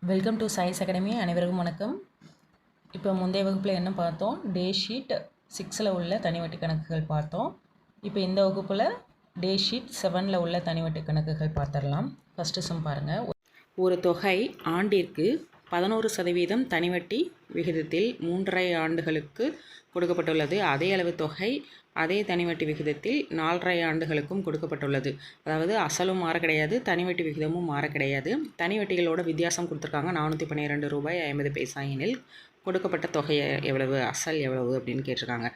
Welcome to science academy. அனைவருக்கும் வணக்கம். இப்போ முந்தைய வகுப்பில் என்ன பார்த்தோம்? டே ஷீட் 6ல் உள்ள தனிவட்டி கணக்குகள் பார்த்தோம். இப்போ இந்த வகுப்பில் டே ஷீட் 7ல் உள்ள தனிவட்டி கணக்குகள் பார்த்துடலாம். ஃபஸ்ட்டு சம் பாருங்கள். ஒரு தொகை ஆண்டிற்கு 11% தனிவட்டி விகிதத்தில் 3.5 ஆண்டுகளுக்கு கொடுக்கப்பட்டுள்ளது. அதே அளவு தொகை அதே தனிவட்டி விகிதத்தில் 4.5 ஆண்டுகளுக்கும் கொடுக்கப்பட்டுள்ளது. அதாவது அசலும் மாற கிடையாது, தனிவட்டி விகிதமும் மாற கிடையாது. தனிவட்டிகளோட வித்தியாசம் கொடுத்துருக்காங்க. 412 ரூபாய் 50 பைசா எனில் கொடுக்கப்பட்ட தொகை எவ்வளவு, அசல் எவ்வளவு அப்படின்னு கேட்டிருக்காங்க.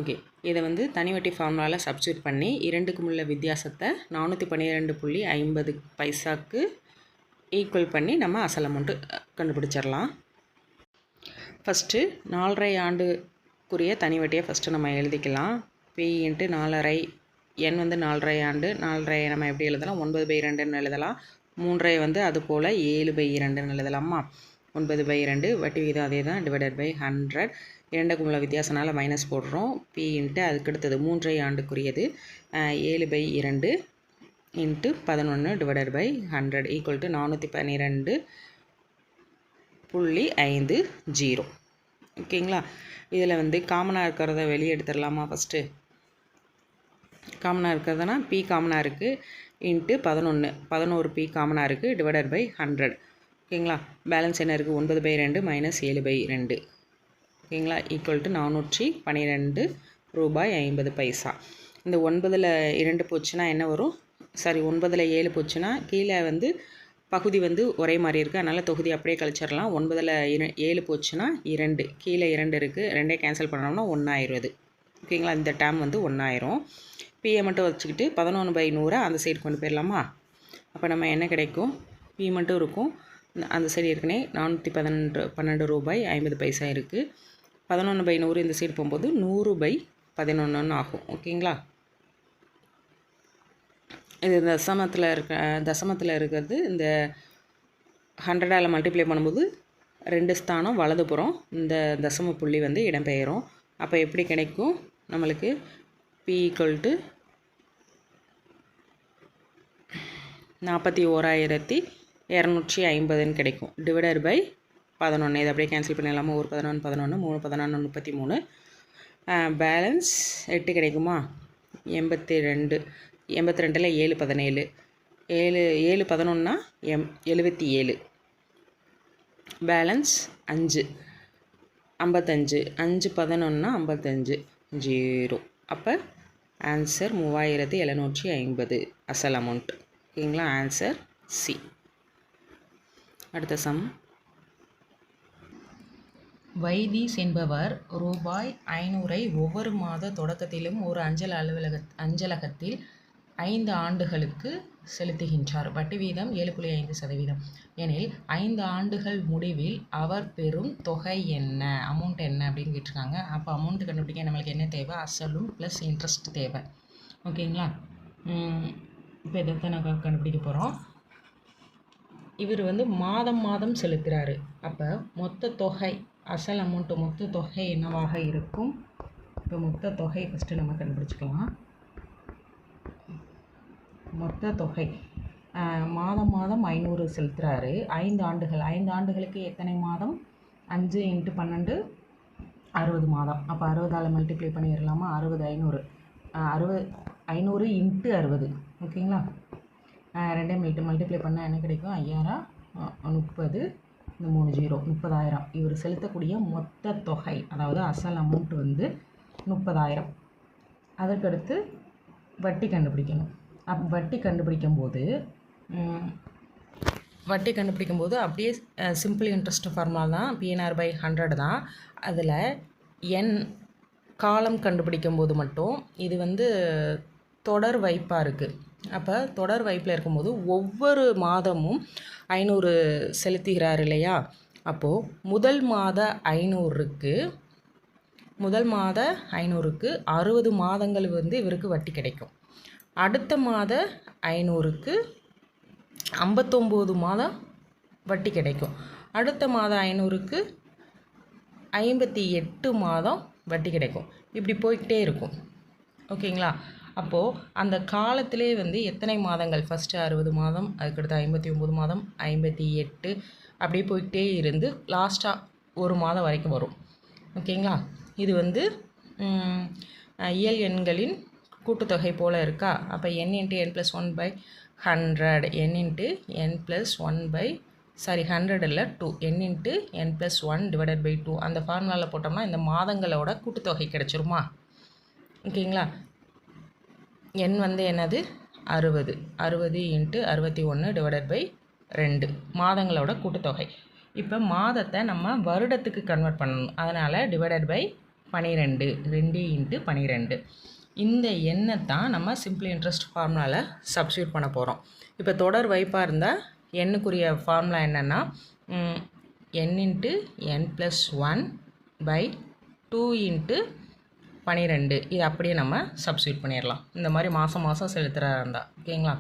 ஓகே, இதை தனிவட்டி ஃபார்முலாவில் சப்ஸ்டியூட் பண்ணி இரண்டுக்கும் உள்ள வித்தியாசத்தை 412.50 பைசாக்கு ஈக்குவல் பண்ணி நம்ம அசல் அமௌண்ட்டு கண்டுபிடிச்சிடலாம். ஃபஸ்ட்டு 4.5 ஆண்டுக்குரிய தனிவட்டியை ஃபஸ்ட்டு நம்ம எழுதிக்கலாம். P × 4.5, n 4.5 ஆண்டு. 4.5 நம்ம எப்படி எழுதலாம்? 9/2ன்னு எழுதலாம். 3.5 அது போல் 7/2ன்னு எழுதலாமா? 9/2 வட்டி விகிதம் அதே தான், /100. இரண்டுக்கும் உள்ள வித்தியாசனால் மைனஸ் போடுறோம். P × அதுக்கடுத்தது 3.5 ஆண்டுக்குரியது 7/2 × 11/100 ஈக்குவல் டு 412.50. ஓகேங்களா? இதில் காமனாக இருக்கிறத வெளியே எடுத்துடலாமா? ஃபஸ்ட்டு காமனாக இருக்கிறதுனா P காமனாக இருக்குது இன்ட்டு 11 P காமனாக இருக்குது /100. ஓகேங்களா? பேலன்ஸ் என்ன இருக்குது? 9/2 - 7/2. ஓகேங்களா? ஈக்குவல் டு 412 ரூபாய் 50 பைசா. இந்த 9ல் 2 போச்சுன்னா என்ன வரும்? சாரி, 9ல் 7 போச்சுன்னா கீழே பகுதி ஒரே மாதிரி இருக்குது, அதனால் தொகுதி அப்படியே கழிச்சிடலாம். 9ல் 7 போச்சுன்னா 2, கீழே 2 இருக்குது, 2 கேன்சல் பண்ணோம்னா 1 ஆயிடுது. ஓகேங்களா? இந்த டேம் 1 ஆயிரும். பியை மட்டும் வச்சுக்கிட்டு 11/100 அந்த சைடு கொண்டு போயிடலாமா? அப்போ நம்ம என்ன கிடைக்கும்? பி மட்டும் இருக்கும், அந்த சைடு ஏற்கனவே 412 ரூபாய் 50 பைசா இருக்குது. 11/100 இந்த சைடு போகும்போது 100/11 ஆகும். ஓகேங்களா? இது தசமத்தில் இருக்கிறது. இந்த 100ஆல் மல்டிப்ளை பண்ணும்போது 2 ஸ்தானம் வலதுபுறம் இந்த தசம புள்ளி இடம்பெயரும். அப்போ எப்படி கிடைக்கும் நம்மளுக்கு? P = 41,250ன்னு கிடைக்கும். /11. இதை அப்படியே கேன்சல் பண்ணிடலாமா? 1 11 11, 3 11 33. பேலன்ஸ் 8 கிடைக்குமா? 82. 82ல் 7 17. 7 11னா 77. பேலன்ஸ் 5 55. 5 11னா 55 0. அப்போ ஆன்சர் 3750 அசல் அமௌண்ட். ஓகேங்களா? Answer C. அடுத்த சம். வைதீஸ் என்பவர் ரூபாய் 500 ஒவ்வொரு மாத தொடக்கத்திலும் ஒரு அஞ்சலகத்தில் 5 ஆண்டுகளுக்கு செலுத்துகின்றார். வட்டி வீதம் 7.5% எனில் 5 ஆண்டுகள் முடிவில் அவர் பெறும் தொகை என்ன, அமௌண்ட் என்ன அப்படின்னு கேட்டிருக்காங்க. அப்போ அமௌண்ட் கண்டுபிடிக்க நம்மளுக்கு என்ன தேவை? அசலும் ப்ளஸ் இன்ட்ரெஸ்ட் தேவை. ஓகேங்களா? இப்போ இதை நான் கண்டுபிடிக்க போகிறோம். இவர் மாதம் மாதம் செலுத்துகிறாரு. அப்போ மொத்த தொகை, அசல் அமௌண்ட்டு மொத்த தொகை என்னவாக இருக்கும்? இப்போ மொத்த தொகை ஃபஸ்ட்டு நம்ம கண்டுபிடிச்சிக்கலாம். மொத்த தொகை மாதம் 500 செலுத்துகிறாரு. 5 ஆண்டுகள். 5 ஆண்டுகளுக்கு எத்தனை மாதம்? 5 × 12 60 மாதம். அப்போ 60ஆல் மல்டிப்ளை பண்ணிடலாமா? 60 500 500 × 60. ஓகேங்களா? 2 மல்டிப்ளை பண்ணால் என்ன கிடைக்கும்? 5000 30, இந்த 3 0 30,000. இவர் செலுத்தக்கூடிய மொத்த தொகை, அதாவது அசல் அமௌண்ட் 30,000. அதற்கடுத்து வட்டி கண்டுபிடிக்கணும். வட்டி கண்டுபிடிக்கும் போது அப்படியே சிம்பிள் இன்ட்ரெஸ்ட் ஃபார்முலா தான், PNR/100 தான். அதில் n காலம் கண்டுபிடிக்கும் போது மட்டும் இது தொடர் வைப்பாக இருக்குது. அப்போ தொடர் வைப்பில் இருக்கும்போது ஒவ்வொரு மாதமும் 500 செலுத்துகிறார் இல்லையா? அப்போது முதல் மாத 500க்கு 60 மாதங்கள் இவருக்கு வட்டி கிடைக்கும். அடுத்த மாத 500க்கு 59 மாதம் வட்டி கிடைக்கும். அடுத்த மாத 500க்கு 58 மாதம் வட்டி கிடைக்கும். இப்படி போய்கிட்டே இருக்கும். ஓகேங்களா? அப்போது அந்த காலத்திலே வந்து எத்தனை மாதங்கள், ஃபஸ்ட்டு 60 மாதம், அதுக்கடுத்து 59 மாதம், 58 அப்படியே போயிட்டே இருந்து லாஸ்ட்டாக ஒரு மாதம் வரைக்கும் வரும். ஓகேங்களா? இது வந்து இயல் எண்களின் கூட்டுத்தொகை போல் இருக்கா? அப்போ n × n+1/100, n × n+1/100 இல்லை 2, n × n+1/2 அந்த ஃபார்முலாவில் போட்டோம்னா இந்த மாதங்களோட கூட்டுத்தொகை கிடச்சிருமா? ஓகேங்களா? n வந்து என்னது? 60, 60 × 61/2 மாதங்களோட கூட்டுத்தொகை. இப்போ மாதத்தை நம்ம வருடத்துக்கு கன்வெர்ட் பண்ணணும். அதனால் /12, 2 × 12. இந்த எண்ணை தான் நம்ம சிம்பிள் இன்ட்ரெஸ்ட் ஃபார்முலாவில் சப்ஸ்டியூட் பண்ண போகிறோம். இப்போ தொடர் வைப்பாக இருந்தால் எண்ணுக்குரிய ஃபார்முலா என்னென்னா n × n+1/2 × 12. இது அப்படியே நம்ம சப்ஸ்டியூட் பண்ணிடலாம். இந்த மாதிரி மாதம் மாதம் செலுத்துகிறதா இருந்தால். ஓகேங்களா?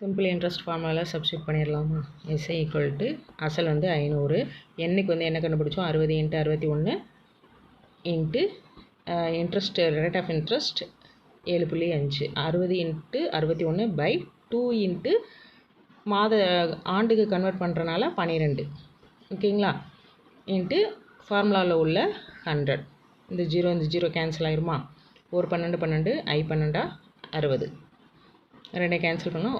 சிம்பிள் இன்ட்ரெஸ்ட் ஃபார்முலாவில் சப்ஸ்டியூட் பண்ணிடலாமா? எஸ்ஐ = அசல் வந்து 500, எண்ணுக்கு வந்து என்ன கண்டுபிடிச்சோம்? 60 × 61 into interest, rate of interest 7.5, 60 × 61/2 மாத ஆண்டுக்கு கன்வெர்ட் பண்ணுறனால 12. ஓகேங்களா? இன்ட்டு ஃபார்முலாவில் உள்ள 100. இந்த 0 கேன்சல் ஆயிருமா? ஒரு 12 I12 60. ரெண்டே கேன்சல் பண்ணோம்.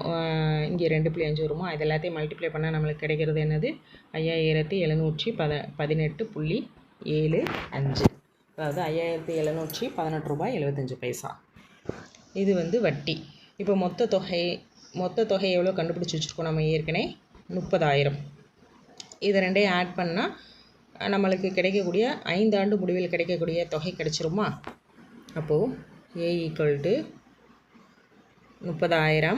இங்கே 2.5 வருமா? இது எல்லாத்தையும் மல்டிப்ளை பண்ணால் நம்மளுக்கு கிடைக்கிறது என்னது? 5718.75. அதாவது 5718 ரூபாய் 75 பைசா. இது வந்து வட்டி. இப்போ மொத்த தொகை எவ்வளோ கண்டுபிடிச்சி வச்சுருக்கோம் நம்ம ஏற்கனவே? 30,000. இது ரெண்டையும் ஆட் பண்ணால் நம்மளுக்கு கிடைக்கக்கூடிய 5 ஆண்டு முடிவில் கிடைக்கக்கூடிய தொகை கிடைச்சிருமா? அப்போது A = 30,000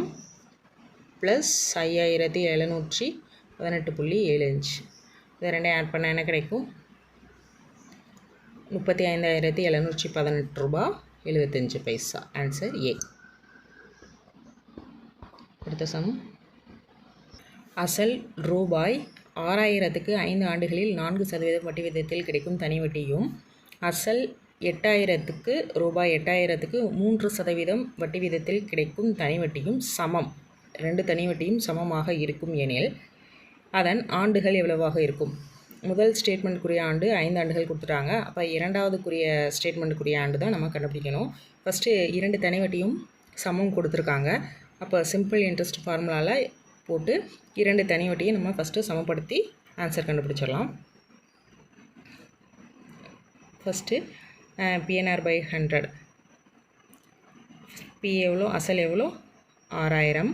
+ 5718.75. இது ரெண்டையும் ஆட் பண்ணால் என்ன கிடைக்கும்? 35,718 ரூபாய் 75 பைசா. Answer A. அடுத்த சம். அசல் ரூபாய் 6,000க்கு 5 ஆண்டுகளில் 4% வட்டி விகிதத்தில் கிடைக்கும் தனி வட்டியும், அசல் 8,000க்கு ரூபாய் 8,000க்கு 3% வட்டி விகிதத்தில் கிடைக்கும் தனி வட்டியும் சமம். 2 தனி வட்டியும் சமமாக இருக்கும் எனில் அதன் ஆண்டுகள் எவ்வளவாக இருக்கும்? முதல் ஸ்டேட்மெண்ட்டுக்குரிய ஆண்டு 5 ஆண்டுகள் கொடுத்துட்டாங்க. அப்போ இரண்டாவதுக்குரிய ஸ்டேட்மெண்ட்டுக்குரிய ஆண்டு தான் நம்ம கண்டுபிடிக்கணும். ஃபஸ்ட்டு 2 தனி வட்டியும் சமம் கொடுத்துருக்காங்க. அப்போ சிம்பிள் இன்ட்ரெஸ்ட் ஃபார்முலாவில் போட்டு 2 தனி வட்டியை நம்ம ஃபஸ்ட்டு சமப்படுத்தி ஆன்சர் கண்டுபிடிச்சிடலாம். First PNR/100. P எவ்வளோ? அசல் எவ்வளோ? 6,000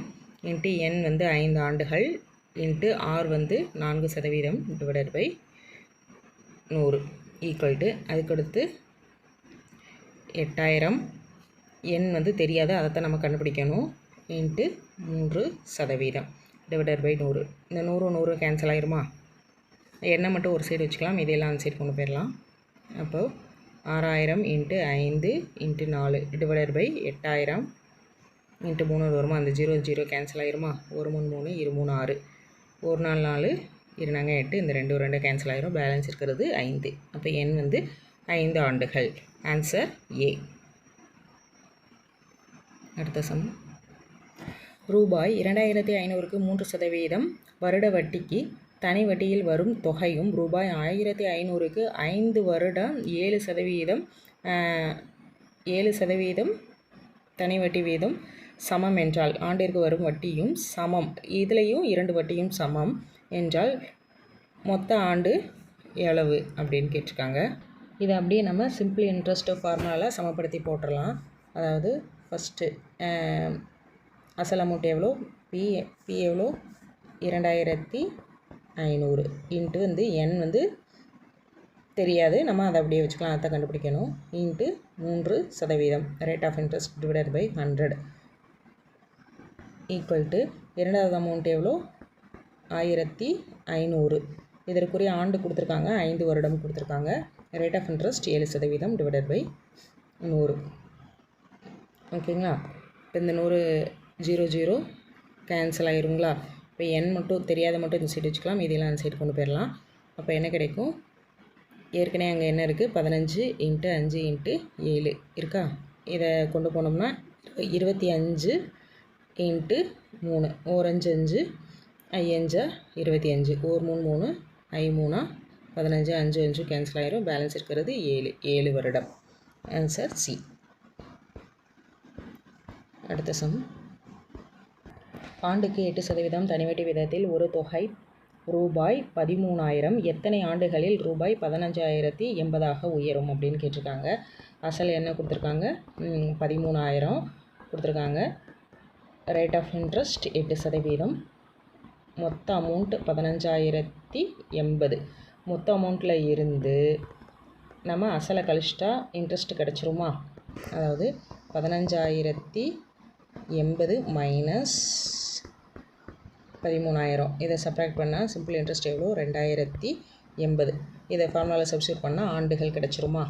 இன்ட்டு N வந்து 5 ஆண்டுகள் இன்ட்டு R வந்து 4% /100 ஈக்குவல் டு அதுக்கடுத்து 8,000. N வந்து தெரியாது, அதைத்தான் நம்ம கண்டுபிடிக்கணும். இன்ட்டு 3% /100. இந்த 100 கேன்சல் ஆயிருமா? எண்ணை மட்டும் ஒரு சைடு வச்சுக்கலாம், இதெல்லாம் அந்த சைடு கொண்டு போயிடலாம். அப்போது 6,000 இன்ட்டு 5 இன்ட்டு 4 /8,000 இன்ட்டு 3 வருமா? அந்த 0 கேன்சல் ஆயிருமா? 1 3 3 2 3 6, 1 4 4 2 8, இந்த 2 கேன்சல் ஆயிரும். பேலன்ஸ் இருக்கிறது 5. அப்போ N வந்து 5 ஆண்டுகள். Answer A. அடுத்த சம். ரூபாய் 2,500க்கு 3% வருட வட்டிக்கு தனி வட்டியில் வரும் தொகையும், ரூபாய் 1,500க்கு 5 வருடம் 7% தனி வட்டி வீதம் சமம் என்றால் ஆண்டிற்கு வரும் வட்டியும் சமம். இதுலேயும் 2 வட்டியும் சமம் என்றால் மொத்த ஆண்டு எவ்வளவு அப்படின்னு கேட்டிருக்காங்க. இதை அப்படியே நம்ம சிம்பிள் இன்ட்ரெஸ்ட் ஃபார்முலாவில் சமப்படுத்தி போட்டுடலாம். அதாவது ஃபஸ்ட்டு அசல் அமௌண்ட் எவ்வளோ? பி எவ்வளோ? 2,500 இன்ட்டு வந்து என் வந்து தெரியாது, நம்ம அதை அப்படியே வச்சுக்கலாம், அதை கண்டுபிடிக்கணும். Into 3% rate of interest /100 equal to இரண்டாவது அமௌண்ட் எவ்வளோ? 1,500. இதற்குரிய ஆண்டு கொடுத்துருக்காங்க, 5 வருடம் கொடுத்துருக்காங்க. Rate of interest 7% /100. ஓகேங்களா? இப்போ இந்த 100 0 கேன்சல் ஆயிருங்களா? இப்போ என் மட்டும் தெரியாத மட்டும் இந்த சைடு வச்சுக்கலாம், இதெல்லாம் அந்த சைடு கொண்டு போயிடலாம். அப்போ என்ன கிடைக்கும்? ஏற்கனவே அங்கே என்ன இருக்குது? 15 × 5 × 7 இருக்கா? இதை கொண்டு போனோம்னா 25 இன்ட்டு 3 ஓரஞ்சு 5 ஐயஞ்சா 25 ஓர் 3 3 3 15 5 5 கேன்சல் ஆயிரும். பேலன்ஸ் இருக்கிறது 7 வருடம். Answer C. அடுத்த சம். ஆண்டுக்கு 8% தனிவட்டி விதத்தில் ஒரு தொகை ரூபாய் 13,000 எத்தனை ஆண்டுகளில் ரூபாய் 15,080 உயரும் அப்படின்னு கேட்டிருக்காங்க. அசல் என்ன கொடுத்துருக்காங்க? 13,000 கொடுத்துருக்காங்க. Rate of interest 8%. மொத்த அமௌண்ட் 15,080. மொத்த அமௌண்ட்டில் இருந்து நம்ம அசலை கழிச்சிட்டா இன்ட்ரெஸ்ட் கிடச்சிருமா? அதாவது 15,080 மைனஸ் 13,000 இதை சப்ராக்ட் பண்ணால் சிம்பிள் இன்ட்ரெஸ்ட் எவ்வளோ? 2,080. இதை ஃபார்முலாவில் சப்ஸ்டியூட் பண்ணால் ஆண்டுகள் கிடச்சிருமா?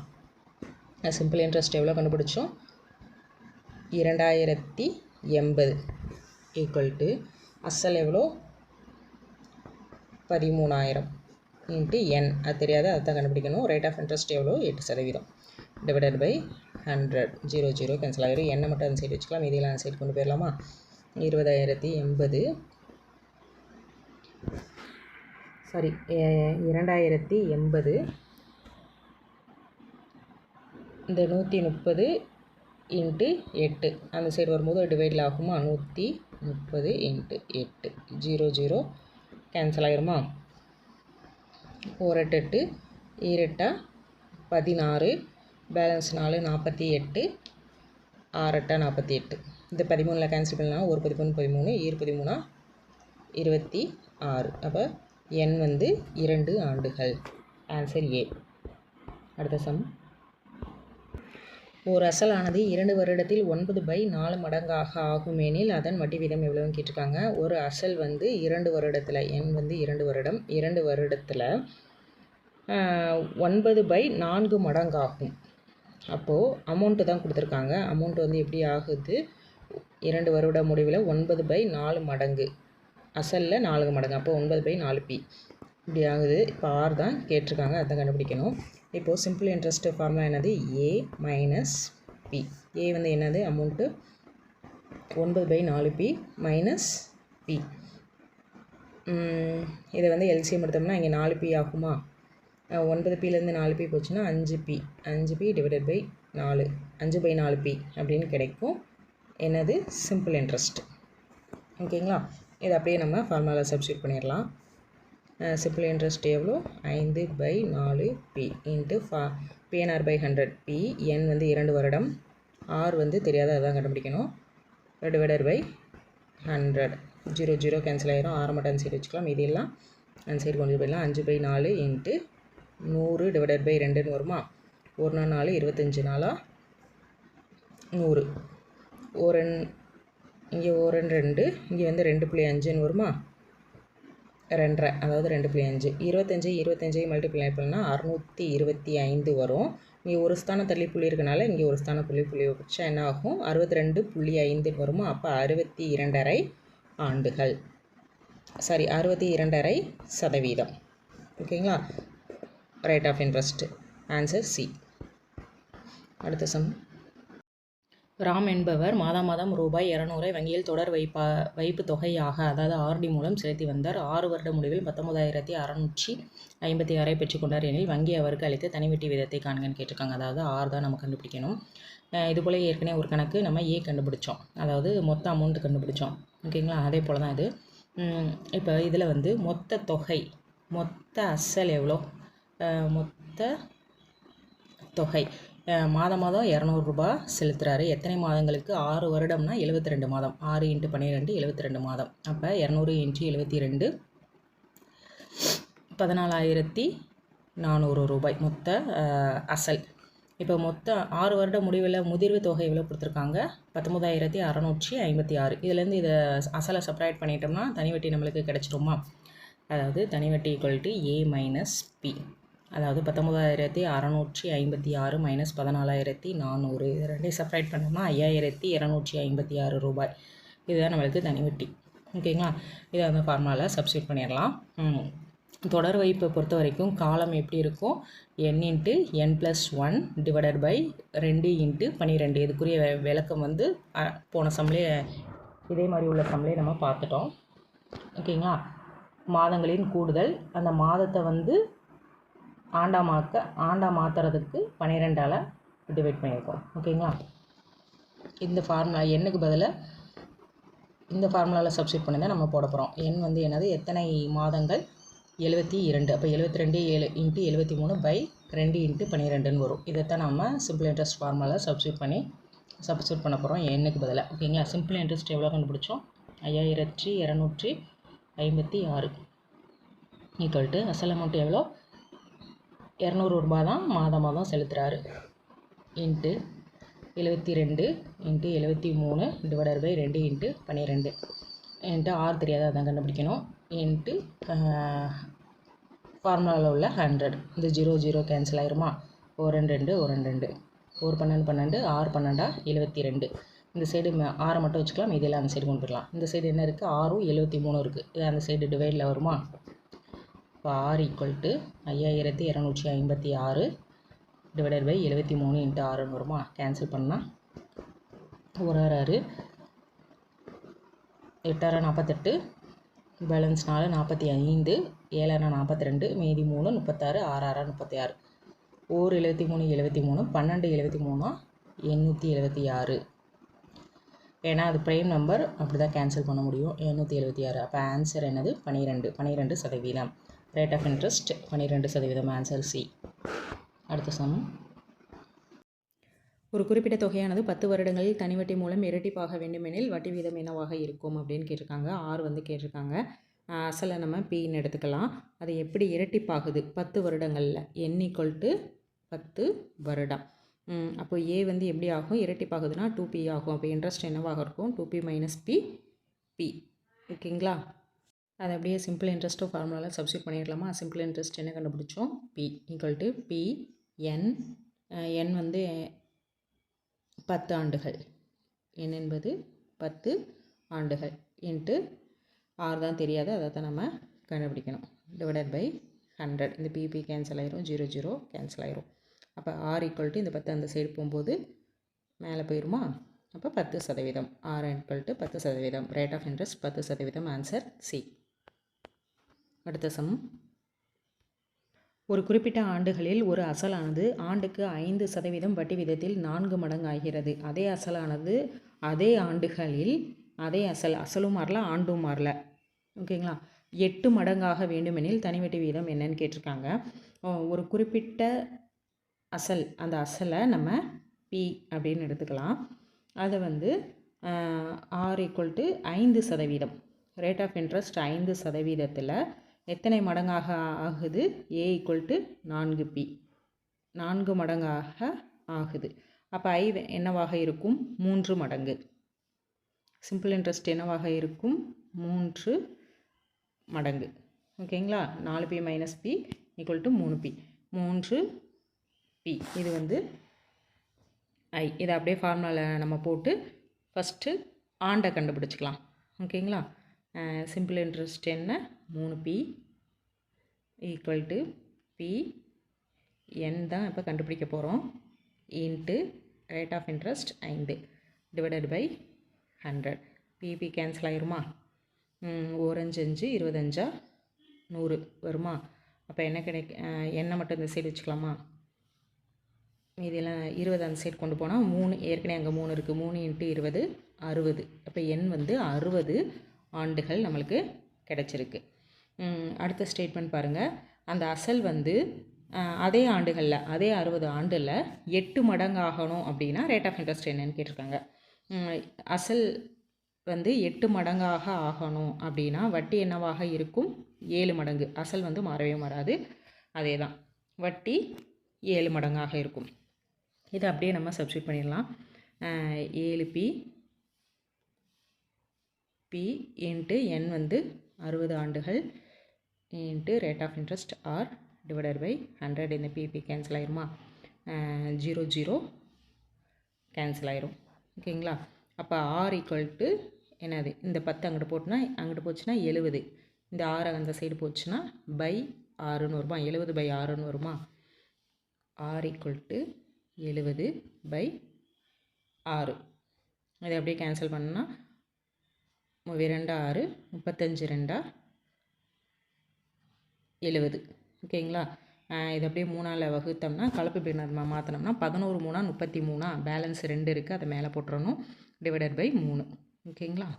சிம்பிள் இன்ட்ரெஸ்ட் எவ்வளோ கண்டுபிடிச்சோம்? 2,080 ஈக்குவல் டு அசல் எவ்வளோ? 13,000 இன்ட்டு என். அது தெரியாது, அதை தான் கண்டுபிடிக்கணும். ரேட் ஆஃப் இன்ட்ரெஸ்ட் எவ்வளோ? 8% டிவைடட் பை 100. 0 0 கேன்சல் ஆகிடும். எண்ணெய் மட்டும் அந்த சைடு வச்சுக்கலாம், மீதியெல்லாம் அந்த சைடு கொண்டு போயிடலாமா? 20,080 சாரி 2,080 இந்த 130 இன்ட்டு 8 அந்த சைடு வரும்போது டிவைடில் ஆகுமா? 130 இன்ட்டு 8 0 0 கேன்சல் ஆகிருமா? 4 8 8 16 பேலன்ஸ் 4 48 6 48. இந்த 13 கேன்சல் பண்ணலாம். ஒரு 13 13 13 26. அப்போ என் வந்து 2 ஆண்டுகள். Answer A. அடுத்த சம். ஒரு அசலானது 2 வருடத்தில் 9/4 மடங்காக ஆகுமெனில் அதன் வட்டி வீதம் எவ்வளோன்னு கேட்டிருக்காங்க. ஒரு அசல் வந்து 2 வருடத்தில், என் வந்து 2 வருடம், 2 வருடத்தில் 9/4 மடங்காகும். அப்போது அமௌண்ட்டு தான் கொடுத்துருக்காங்க. அமௌண்ட் வந்து எப்படி ஆகுது? 2 வருட முடிவில் 9/4 மடங்கு, அசலில் 4 மடங்கு, அப்போ 9/4p இப்படி ஆகுது. இப்போ ஆர் தான் கேட்டிருக்காங்க, அதை கண்டுபிடிக்கணும். இப்போது சிம்பிள் இன்ட்ரெஸ்ட் ஃபார்முலா என்னது? ஏ மைனஸ் பி. ஏ வந்து என்னது? Amount 9/4p minus P. இதை வந்து எல்சிஎம் எடுத்தோம்னா இங்கே 4p ஆகுமா? 9pலேருந்து 4p போச்சுன்னா 5p. 5p divided by 4 5/4p அப்படின்னு கிடைக்கும். என்னது? Simple interest. ஓகேங்களா? இது அப்படியே நம்ம ஃபார்முலாவில் சப்ஸ்டியூட் பண்ணிடலாம். சிம்பிள் இன்ட்ரெஸ்ட் எவ்வளோ? 5/4p into PNR/100. பி என் வந்து 2 வருடம், ஆர் வந்து தெரியாத, அதான் கண்டுபிடிக்கணும். Divided by 100. 0 0 கேன்சல் ஆகிரும். 6 மட்டும் அந்த சைடு வச்சுக்கலாம், மீதியெல்லாம் அந்த சைடு கொண்டு போயிடலாம். 5/4 இன்ட்டு 100 டிவைடட் பை 2ன்னு வருமா? 1 4 25 4 100. இங்கே 2 இங்கே வந்து 2.5ன்னு வருமா? 2.5, அதாவது 2.5. 25 மல்டிப்ளை பண்ணால் 625 வரும். இங்கே ஒரு ஸ்தானம் தள்ளி புள்ளி இருக்கனால இங்கே ஒரு ஸ்தானம் புள்ளி வச்சா என்ன ஆகும்? 62.5 வருமா? அப்போ 62.5 ஆண்டுகள். சாரி 62.5%. ஓகேங்களா? Rate of interest. Answer C. அடுத்த சம். ராம் என்பவர் மாதம் ரூபாய் 200 வங்கியில் தொடர் வைப்பு தொகையாக, அதாவது ஆர்டி மூலம் செலுத்தி வந்தார். 6 வருட முடிவில் 19,656 பெற்றுக்கொண்டார் எனில் வங்கி அவருக்கு அளித்த தனிவட்டி விதத்தை காண்கன்னு கேட்டிருக்காங்க. அதாவது ஆர் தான் நம்ம கண்டுபிடிக்கணும். இதுபோல் ஏற்கனவே ஒரு கணக்கு நம்ம ஏ கண்டுபிடிச்சோம், அதாவது மொத்த அமௌண்ட் கண்டுபிடிச்சோம். ஓகேங்களா? அதே போல் தான் இது. இப்போ இதில் வந்து மொத்த தொகை, மொத்த அசல் எவ்வளோ? மொத்த தொகை மாதம் 200 ரூபா செலுத்துகிறாரு. எத்தனை மாதங்களுக்கு? 6 வருடம்னா 72 மாதம். 6 × 12 72 மாதம். அப்போ 200 × 72 14,400 ரூபாய் மொத்த அசல். இப்போ மொத்த 6 வருட முடிவில் முதிர்வு தொகை எவ்வளோ கொடுத்துருக்காங்க? 19,656. இதுலேருந்து இதை அசலை செப்பரேட் பண்ணிட்டோம்னா தனிவட்டி நம்மளுக்கு கிடச்சிருமா? அதாவது தனிவட்டி equal to A minus B. அதாவது 19,656 மைனஸ் 14,400. இது ரெண்டையும் செப்பரேட் பண்ணோம்னா 5,256 ரூபாய். இதுதான் நம்மளுக்கு தனிவட்டி. ஓகேங்களா? இதை வந்து ஃபார்முலாவில் சப்ஸ்டியூட் பண்ணிடலாம். தொடர் வைப்பை பொறுத்த வரைக்கும் காலம் எப்படி இருக்கும், n into n + 1 divided by 2 into 12. இதுக்குரிய விளக்கம் வந்து போன சம்லேயே இதே மாதிரி உள்ள சம்லேயே நம்ம பார்த்துட்டோம். ஓகேங்களா. மாதங்களின் கூடுதல், அந்த மாதத்தை வந்து ஆண்டா மாற்றுறதுக்கு 12ஆல் டிவைட் பண்ணியிருக்கோம். ஓகேங்களா. இந்த ஃபார்முலா எண்ணுக்கு பதிலாக இந்த ஃபார்முலாவில் சப்ஸ்டியூட் பண்ணி தான் நம்ம போட போகிறோம். எண் வந்து என்னது, எத்தனை மாதங்கள், 72. அப்போ 72 7 இன்ட்டு 73 பை 2 இன்ட்டு 12ன்னு வரும். இதைத்தான் நம்ம சிம்பிள் இன்ட்ரெஸ்ட் ஃபார்முலாவில் சப்ஸ்டியூட் பண்ண போகிறோம் எண்ணுக்கு பதிலாக. ஓகேங்களா. சிம்பிள் இன்ட்ரெஸ்ட் எவ்வளோ கண்டுபிடிச்சோம், 5256 ஈக்குவல் டு அசல் அமௌண்ட் எவ்வளோ, 200 ரூபா தான் மாதம் செலுத்துகிறாரு, into 72 into 73 divided by 2 into 12 into R தெரியாத அதான் கண்டுபிடிக்கணும், இன்ட்டு ஃபார்முலாவில் உள்ள 100. இந்த 0 0 கேன்சல் ஆயிருமா, 1 2 1 2 1 12 12 6 12 72. இந்த சைடு 6 மட்டும் வச்சுக்கலாம், இதெல்லாம் அந்த சைடு கொண்டு போயிடலாம். இந்த சைடு என்ன இருக்குது, 6 73 இருக்குது, இது அந்த சைடு டிவைடில் வருமா. இப்போ R equal to 5256 divided by 73 into 6ன்னு வருமா. கேன்சல் பண்ணால் 1 6 8 6 48, பேலன்ஸ் 4 45, 7 6 42, மீதி 3 36, 6 6 36, 1 73 73, 12 73 876. ஏன்னா அது ப்ரைம் நம்பர், அப்படி தான் கேன்சல் பண்ண முடியும். 876. அப்போ ஆன்சர் என்னது, 12%. Rate of interest 12%. Answer C. அடுத்த சம். ஒரு குறிப்பிட்ட தொகையானது 10 வருடங்களில் தனி வட்டி மூலம் இரட்டிப்பாக வேண்டுமெனில் வட்டி வீதம் என்னவாக இருக்கும் அப்படின்னு கேட்டிருக்காங்க. R வந்து கேட்டிருக்காங்க. அசலை நம்ம Pன்னு எடுத்துக்கலாம். அது எப்படி இரட்டிப்பாகுது 10 வருடங்களில், n = 10 வருடம். அப்போ A வந்து எப்படி ஆகும், இரட்டிப்பாகுதுன்னா 2P ஆகும். அப்போ இன்ட்ரெஸ்ட் என்னவாக இருக்கும், 2P - P. ஓகேங்களா. அதை அப்படியே சிம்பிள் இன்ட்ரெஸ்ட்டோ ஃபார்முலாவில் சப்ஸ்டியூட் பண்ணிடலாமா. சிம்பிள் இன்ட்ரெஸ்ட் என்ன கண்டுபிடிச்சோம், P = P n வந்து 10 ஆண்டுகள், n என்பது 10 ஆண்டுகள், இன்ட்டு R தான் தெரியாது, அதை தான் நம்ம கண்டுபிடிக்கணும், டிவைடட் பை 100. இந்த PP கேன்சல் ஆயிரும், 0 0 கேன்சல் ஆயிரும். அப்போ R = இந்த 10 அந்த சைடு போகும்போது மேலே போயிருமா. அப்போ 10%. R = 10%. Rate of interest 10%. Answer C. அடுத்த சம். ஒரு குறிப்பிட்ட ஆண்டுகளில் ஒரு அசலானது ஆண்டுக்கு 5% வட்டி விதத்தில் 4 மடங்கு ஆகிறது. அதே அசலானது அதே ஆண்டுகளில் அதே அசலும் மாறல ஆண்டும் மாறல, ஓகேங்களா, 8 மடங்காக வேண்டுமெனில் தனி வட்டி வீதம் என்னன்னு கேட்டிருக்காங்க. ஒரு குறிப்பிட்ட அசல், அந்த அசலை நம்ம P அப்படின்னு எடுத்துக்கலாம். அதை வந்து R = 5%. Rate of interest 5%. எத்தனை மடங்காக ஆகுது, A = 4P, 4 மடங்காக ஆகுது. அப்போ I என்னவாக இருக்கும், 3 மடங்கு. சிம்பிள் இன்ட்ரெஸ்ட் என்னவாக இருக்கும், 3 மடங்கு. ஓகேங்களா. 4P - P = 3P, 3P. இது வந்து I. இதை அப்படியே ஃபார்முலாவில் நம்ம போட்டு ஃபஸ்ட்டு ஆண்டை கண்டுபிடிச்சிக்கலாம். ஓகேங்களா. சிம்பிள் இன்ட்ரெஸ்ட் என்ன, 3P = P n தான் இப்போ கண்டுபிடிக்க போகிறோம், into rate of interest 5 divided by 100. PP cancel ஆயிருமா. 1 5 5 25 100 வருமா. அப்போ என்ன என்ன மட்டும் இந்த சைடு வச்சுக்கலாமா, இதெல்லாம் 20 அந்த சைடு கொண்டு போனால் 3, ஏற்கனவே அங்கே 3 இருக்குது, 3 × 20 60. அப்போ n வந்து 60 ஆண்டுகள் நம்மளுக்கு கிடச்சிருக்கு. அடுத்த ஸ்டேட்மெண்ட் பாருங்கள். அந்த அசல் வந்து அதே ஆண்டுகளில், அதே 60 ஆண்டில் 8 மடங்கு ஆகணும் அப்படின்னா ரேட் ஆஃப் இன்ட்ரெஸ்ட் என்னன்னு கேட்டிருக்காங்க. அசல் வந்து 8 மடங்காக ஆகணும் அப்படின்னா வட்டி என்னவாக இருக்கும், 7 மடங்கு. அசல் வந்து மாறவே மாறாது, அதே தான், வட்டி 7 மடங்காக இருக்கும். இதை அப்படியே நம்ம சப்ஸ்டியூட் பண்ணிடலாம். 7P இன்ட்டு n வந்து 60 ஆண்டுகள் into rate of interest R divided by 100. இந்த PP கேன்சல் ஆயிருமா, 0 0 கேன்சல் ஆயிரும். ஓகேங்களா. அப்போ R = என்னது, இந்த 10 அங்கிட்டு போச்சுன்னா 70, இந்த 6 அந்த சைடு போச்சுன்னா பை 6ன்னு வருமா, 70/6ன்னு வருமா. R = 70/6. அதை அப்படியே கேன்சல் பண்ணால் 2 6 35 2 70. ஓகேங்களா. இது அப்படியே 3ஆல் வகுத்தோம்னா கலப்பு பின்னர் மாற்றினோம்னா 11 3 33. பேலன்ஸ் 2 இருக்குது, அதை மேலே போட்டுறணும். /3. ஓகேங்களா.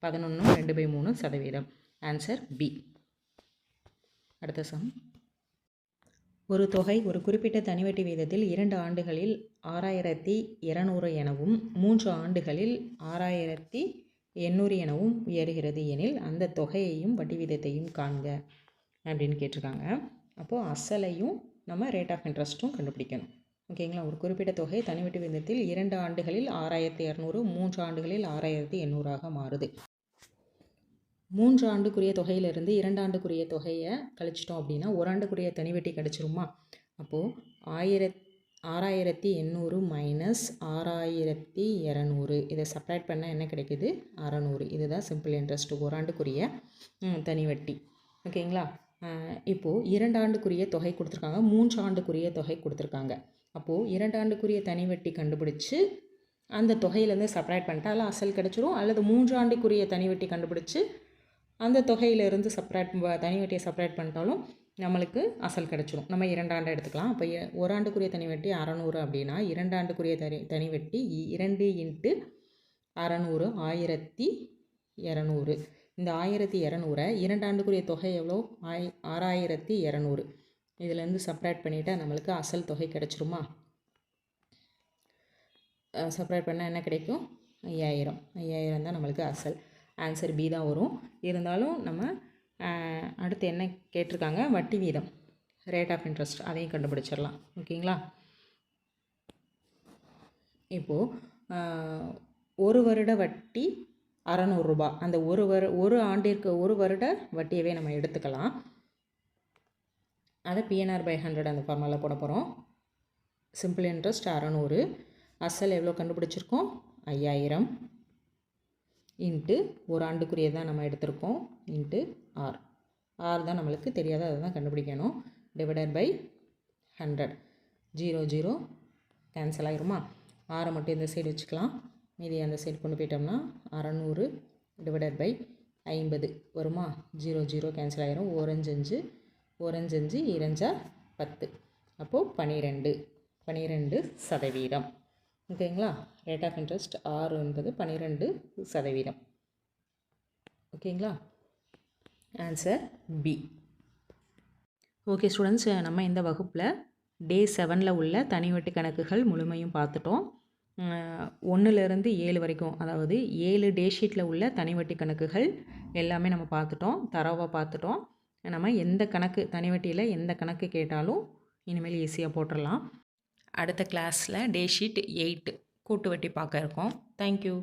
11 2/3%. Answer B. அடுத்த சம். ஒரு தொகை ஒரு குறிப்பிட்ட தனிவட்டி வீதத்தில் 2 ஆண்டுகளில் 6200 எனவும் 3 ஆண்டுகளில் 6800 எனவும் உயர்கிறது எனில் அந்த தொகையையும் வட்டி வீதத்தையும் காண்க அப்படின்னு கேட்டிருக்காங்க. அப்போது அசலையும் நம்ம ரேட் ஆஃப் இன்ட்ரெஸ்ட்டும் கண்டுபிடிக்கணும். ஓகேங்களா. ஒரு குறிப்பிட்ட தொகை தனிவட்டி விகிதத்தில் 2 ஆண்டுகளில் 6200, 3 ஆண்டுகளில் 6800 மாறுது. 3 ஆண்டுக்குரிய தொகையிலிருந்து 2 ஆண்டுக்குரிய தொகையை கழிச்சிட்டோம் அப்படின்னா 1 ஆண்டுக்குரிய தனிவட்டி கிடச்சிருமா. அப்போது 6800 மைனஸ் 6200 இதை செப்பரேட் பண்ணால் என்ன கிடைக்குது, 600. இதுதான் சிம்பிள் இன்ட்ரெஸ்ட், 1 ஆண்டுக்குரிய தனிவட்டி. ஓகேங்களா. இப்போது 2 ஆண்டுக்குரிய தொகை கொடுத்துருக்காங்க, 3 ஆண்டுக்குரிய தொகை கொடுத்துருக்காங்க. அப்போது 2 ஆண்டுக்குரிய தனிவட்டி கண்டுபிடிச்சி அந்த தொகையிலேருந்து செப்பரேட் பண்ணிட்டா அதில் அசல் கிடச்சிரும். அல்லது 3 ஆண்டுக்குரிய தனிவட்டி கண்டுபிடிச்சி அந்த தொகையிலேருந்து தனிவட்டியை செப்பரேட் பண்ணிட்டாலும் நம்மளுக்கு அசல் கிடச்சிரும். நம்ம 2 ஆண்டு எடுத்துக்கலாம். அப்போ 1 ஆண்டுக்குரிய தனிவட்டி 600 அப்படின்னா 2 ஆண்டுக்குரிய தனிவட்டி 2 × 600 1200. இந்த 1200 2 ஆண்டுக்குரிய தொகை எவ்வளோ, 6200. இதிலேருந்து செப்பரேட் பண்ணிவிட்டால் நம்மளுக்கு அசல் தொகை கிடச்சிருமா. செப்பரேட் பண்ணால் என்ன கிடைக்கும், 5000. 5000 தான் நம்மளுக்கு அசல். ஆன்சர் பி தான் வரும். இருந்தாலும் நம்ம அடுத்து என்ன கேட்டிருக்காங்க, வட்டி வீதம், ரேட் ஆஃப் இன்ட்ரெஸ்ட், அதையும் கண்டுபிடிச்சிடலாம். ஓகேங்களா. இப்போது 1 வருட வட்டி 600 ரூபாய். அந்த ஒரு ஆண்டிற்கு 1 வருட வட்டியவே நம்ம எடுத்துக்கலாம். அதை PNR/100 அந்த ஃபார்முலாவில் போட போகிறோம். சிம்பிள் இன்ட்ரெஸ்ட் 600, அசல் எவ்வளோ கண்டுபிடிச்சிருக்கோம், 5000 இன்ட்டு 1 ஆண்டுக்குரிய தான் நம்ம எடுத்திருக்கோம் இன்ட்டு R. R தான் நம்மளுக்கு தெரியாத, அதை தான் கண்டுபிடிக்கணும். /100. 0 0 கேன்சல் ஆகிருமா. 6 மட்டும் இந்த சைடு வச்சுக்கலாம், மீதி அந்த சைடு கொண்டு போயிட்டோம்னா 600 /50 வருமா. 0 0 கேன்சல் ஆகிரும். 1 5 1 5 2 10. அப்போது 12%. ஓகேங்களா. ரேட் ஆஃப் இன்ட்ரெஸ்ட் R என்பது 12%. ஓகேங்களா. Answer B. ஓகே ஸ்டூடெண்ட்ஸ், நம்ம இந்த வகுப்பில் டே 7ல் உள்ள தனிவட்டி கணக்குகள் முழுமையும் பார்த்துட்டோம். 1லேருந்து 7 வரைக்கும், அதாவது 7 டே ஷீட்டில் உள்ள தனிவட்டி கணக்குகள் எல்லாமே நம்ம பார்த்துட்டோம், தரவாக பார்த்துட்டோம். நம்ம எந்த கணக்கு தனிவட்டியில் எந்த கணக்கு கேட்டாலும் இனிமேல் ஈஸியாக போட்டுடலாம். அடுத்த கிளாஸில் டே ஷீட் 8 கூட்டு வட்டி பார்க்க இருக்கோம். தேங்க்யூ.